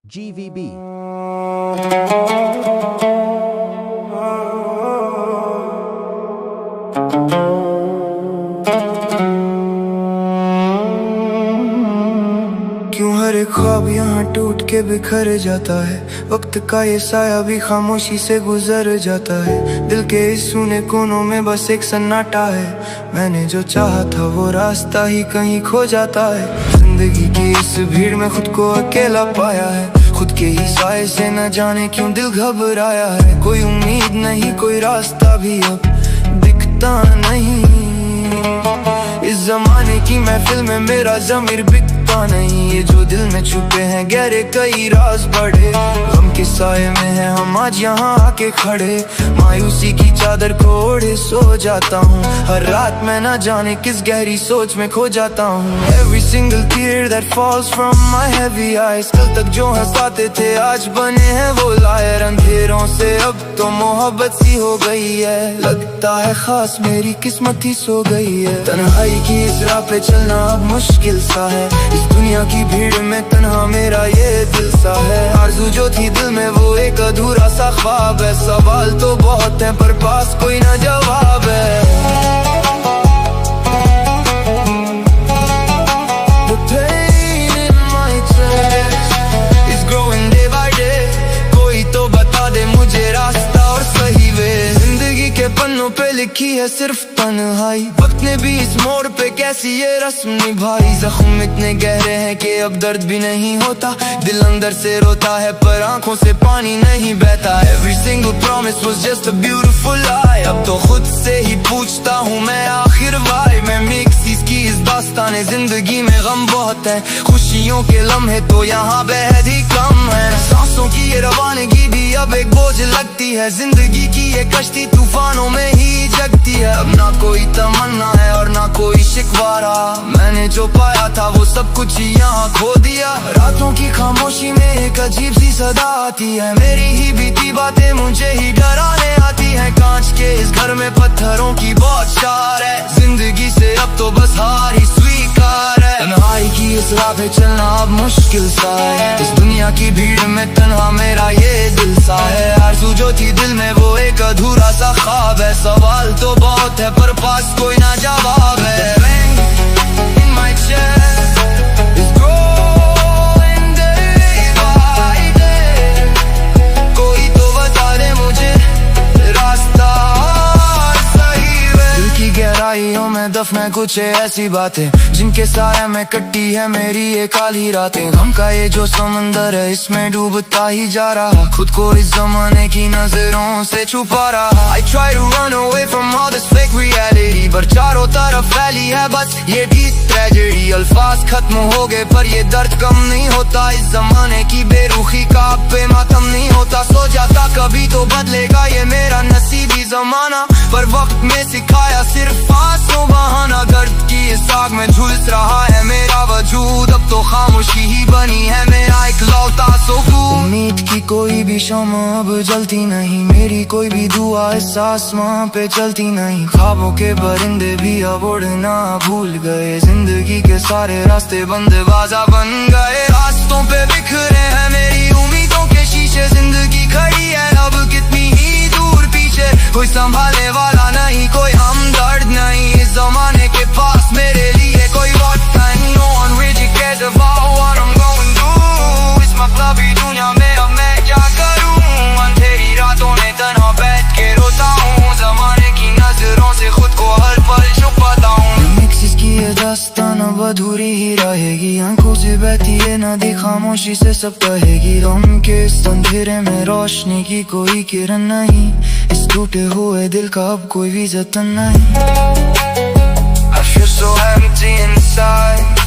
GVB। क्यों हर एक ख्वाब यहाँ टूट के बिखर जाता है, वक्त का ये साया भी खामोशी से गुजर जाता है। दिल के इस सूने कोनों में बस एक सन्नाटा है, मैंने जो चाहा था वो रास्ता ही कहीं खो जाता है। जिंदगी की इस भीड़ में खुद को अकेला पाया है, खुद के ही साए से न जाने क्यों दिल घबराया है। कोई उम्मीद नहीं, कोई रास्ता भी अब दिखता नहीं। इस जमाने की महफिल में मेरा ज़मीर बिकता नहीं। ये जो दिल में छुपे हैं गहरे कई राज बड़े, गम के साए में है हम आज यहाँ आके खड़े। मायूसी की चादर को ओढ़े सो जाता हूँ, हर रात मैं ना जाने किस गहरी सोच में खो जाता हूँ। Every single tear that falls from my heavy eyes, कल तक जो हंसाते थे आज बने हैं वो लायर। अंधेरों से अब तो मोहब्बत सी हो गई है, लगता है खास मेरी किस्मत ही सो गई है। तन्हाई की इस राह पे चलना अब मुश्किल सा है, इस दुनिया की भीड़ में तन्हा मेरा ये दिल सा है। आरज़ू जो थी दिल में वो एक अधूरा सा ख्वाब है, सवाल तो बहुत है पर पास कोई ना जवाब है। The pain in my chest is growing day by day, कोई तो बता दे मुझे रास्ता और सही वे। जिंदगी के पन्नों पे लिखी है सिर्फ तन्हाई, वक्त ने भी इस मोड़ पे कैसी ये रस्म निभाई। जख्म इतने गहरे हैं कि अब दर्द भी नहीं होता, दिल अंदर से रोता है पर आंखों से पानी नहीं बहता। Every single promise was just a beautiful lie, अब तो खुद से ही पूछता हूँ मैं आखिर why। मैं मिक्सिस की इस दास्ताने जिंदगी में गम बहुत है, खुशियों के लम्हे तो यहाँ बेहद ही कम है। सांसों की ये रवानगी भी अब एक बोझ लगती है, जिंदगी की ये कश्ती तूफानों में ही जगती है। अब ना कोई तमन्ना है और ना कोई शिकवारा, मैंने जो पाया था वो सब कुछ यहाँ खो दिया। रातों की खामोशी में एक अजीब सी सदा आती है, मेरी ही बीती बातें मुझे ही डराने आती है। कांच के इस घर में पत्थरों की बौछार है, जिंदगी से अब तो बस हार ही स्वीकार है। तन्हाई की इस राह पे चलना अब मुश्किल सा है, इस दुनिया की भीड़ में तन्हा मेरा ये दिल सा है। आरज़ू जो थी दिल में वो एक अधूरा सा ख्वाब है, सवाल तो बहुत है पर पास कोई ना जवाब है। In my chest is growing day by day, कोई तो बता दे मुझे रास्ता सही वे। दिल की गहराइयों में दफन है कुछ ऐसी बातें, जिनके साया में कटी है मेरी ये काली रातें। गम का ये जो समंदर है इसमें डूबता ही जा रहा, खुद को इस जमाने की नजरों से छुपा रहा। I try to run away from all this fake reality, पर चारों तरफ फैली है बस ये भी ट्रेजेडी। अल्फाज खत्म हो गए पर ये दर्द कम नहीं होता, इस जमाने की बेरुखी का अब पे मातम नहीं होता। सो जाता कभी तो बदलेगा ये मेरा नसीबी जमाना, पर वक्त में सिखाया सिर्फ आंसू बहाना। दर्द की इस आग में झुलस रहा है मेरा वजूद, अब तो खामोशी ही बनी है मेरा इकलौता सुकून। उम्मीद की कोई भी शम्मा अब जलती नहीं, मेरी कोई भी दुआ इस आसमां पे चलती नहीं। ख्वाबों के परिंदे भी अब उड़ना भूल गए, जिंदगी के सारे रास्ते बंद बाजा बन गए। रास्तों पे बिखरे हैं मेरी उम्मीदों के शीशे, जिंदगी खड़ी है अब कितनी ही दूर पीछे। कोई संभालने वाला नहीं, कोई हमदर्द नहीं, इस जमाने के पास मेरे लिए कोई वक्त नहीं। No one really cares about what I'm going through, इस मतलबी दुनिया में अब मैं क्या करूं। अंधेरी रातों में तन्हा बैठ के रोता हूँ, जमाने की नजरों से खुद को हर पल छुपाता हूँ। मिक्सिस की ये दास्तान अब अधूरी ही रहेगी, आंखों से बहती है नदी खामोशी से सब कहेगी। गम के इस अंधेरे में रोशनी की कोई किरण नहीं, इस टूटे हुए दिल का अब कोई भी जतन नहीं। I feel so empty inside,